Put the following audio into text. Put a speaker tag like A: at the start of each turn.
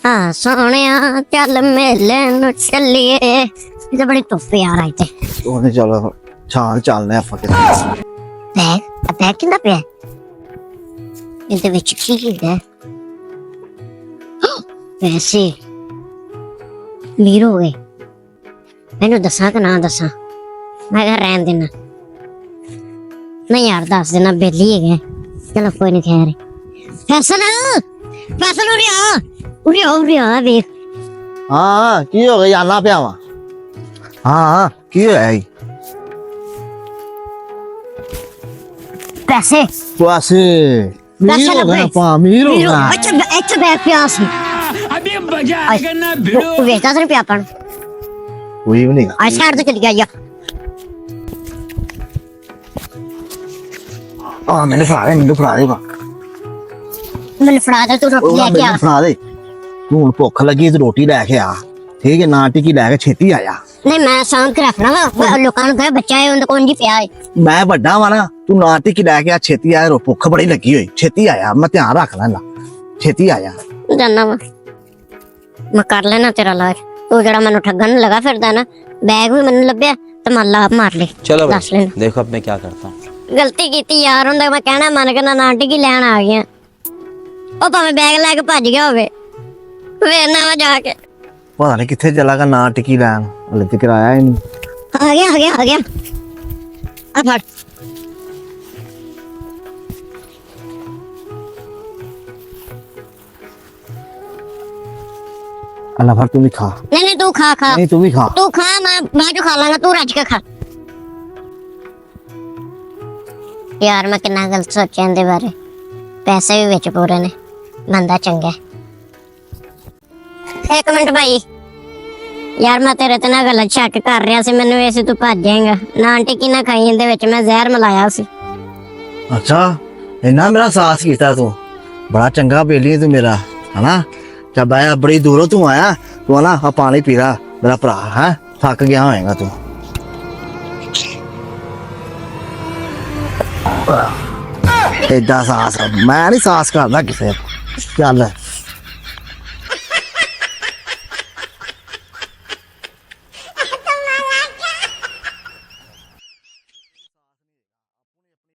A: हाँ सोने चल मेले नु चलिए ये बड़ी धुप्प यार आई ते
B: ਉਹਨੇ ਚਲੋ ਛਾਂ ਚੱਲਨੇ ਆਪਾਂ ਕਿਤੇ
A: बैग किंदा पे ਇਹਦੇ ਵਿੱਚ ਕੀ ਹੈ ਪੈਸੇ मीरो गए मैनू दसा कि ना दसा मैं कहा रहन देना नहीं यार दस देना बेली है चलो कोई नहीं खैर फैसल फैसल उरे आ देख
B: ਹਾਂ ਕੀ ਹੋ ਗਿਆ ਜਾਨਾ ਪਿਆ ਵਾ ਹਾਂ ਕੀ ਹੋਇਆ ਜੀ
A: पैसे
B: ਪਾਸੇ
A: पैसे
B: ਮੀਰ ਹੋ
A: लगे
B: ਗਿਆ ਪਾ ਮੀਰ ਹੋ
A: मीरो
B: ਗਿਆ
A: अच्छा बैग पे आसी
C: अभी मजा आएगा ना भिड़ो।
A: वो बेचता था पे अपन
B: ਕੋਈ ਵੀ ਨਹੀਂ
A: आज साइड तो चली गया
B: ਆ ਮੈਨੂੰ ਫੜਾ ਦੇ ਵਾ
A: मैंने फड़ा दे तू रोटी लेके आ
B: ਮੈਨੂੰ ਫੜਾ ਦੇ ਤੂੰ ਹੁਣ ਭੁੱਖ ਲੱਗੀ ਤੇ ਰੋਟੀ ਲੈ ਕੇ ਆ ਠੀਕ ਹੈ ਨਾ ਟਿੱਕੀ ਲੈ ਕੇ ਛੇਤੀ ਆ ਜਾ
A: नहीं मैं सांभ के रखना वा लोकां नु कहे बच्चा है उन कौन जी पिया है
B: ਮੈਂ ਵੱਡਾ ਵਾ ਨਾ ਤੂੰ ਨਾ ਟਿੱਕੀ ਲੈ ਕੇ ਆ ਛੇਤੀ ਆ ਭੁੱਖ ਬੜੀ ਲੱਗੀ ਹੋਈ ਛੇਤੀ ਆ ਜਾ ਮੈਂ ਧਿਆਨ ਰੱਖ ਲੈਂਦਾ ਛੇਤੀ ਆ ਜਾ
A: जाना वा मैं कर लेना तेरा इलाज तू जड़ा मैनू ठगन लगा फिरदा ना बैग भी मैनू लभ्या ते मल्ला मार ले
D: चलो
A: दस ले
D: भाई देखो अब मैं क्या करता हूँ।
A: गलती कीती यार हुंदा मैं कहना मन के ना आंटी की लैन आ गया ओ भाਵੇਂ बैग लेके भज गया होवे वेरना वा जाके
B: ਪਤਾ ਨਹੀਂ ਕਿੱਥੇ ਚਲਾ ਗਿਆ ਨਾ ਟਿੱਕੀ ਲੈਣ ਹਲੇ ਤੱਕ ਆਇਆ ਹੀ ਨਹੀਂ
A: आ गया आ फड़
B: ਅੱਲਾ ਫਰ ਤੂੰ ਵੀ ਖਾ
A: नहीं तू खा
B: ਨਹੀਂ ਤੂੰ ਵੀ ਖਾ
A: तू खा मैं बाद चो खा लांगा तू रज के खा यार मैं कितना गलत सोचा इनदे बारे पैसे भी विच पूरे ने बंदा चंगा है। एक मिनट भाई यार मैं तेरे ते ना गलत शक कर रहा सी मैनू ऐसे तू भज जाएगा ना टिक्की ना खाई इनदे विच मैं जहर मिलाया सी
B: ਅੱਛਾ ਇੰਨਾ ਮੇਰਾ ਸਾਥ ਕੀਤਾ ਤੂੰ ਬੜਾ ਚੰਗਾ ਬੇਲੀ ਤੂੰ ਮੇਰਾ ਹਨਾ ਜਦ ਆਇਆ ਬੜੀ ਦੂਰੋਂ ਤੂੰ ਆਇਆ ਤੂੰ ਨਾ ਆ ਪਾਣੀ ਪੀ ਲਾ ਮੇਰਾ ਭਰਾ ਹੈ ਥੱਕ ਗਿਆ ਹੋਏਗਾ ਤੂੰ ਏਦਾਂ ਸਾਸ ਮੈਂ ਨਹੀਂ ਸਾਸ ਕਰਦਾ ਕਿਸੇ ਚੱਲ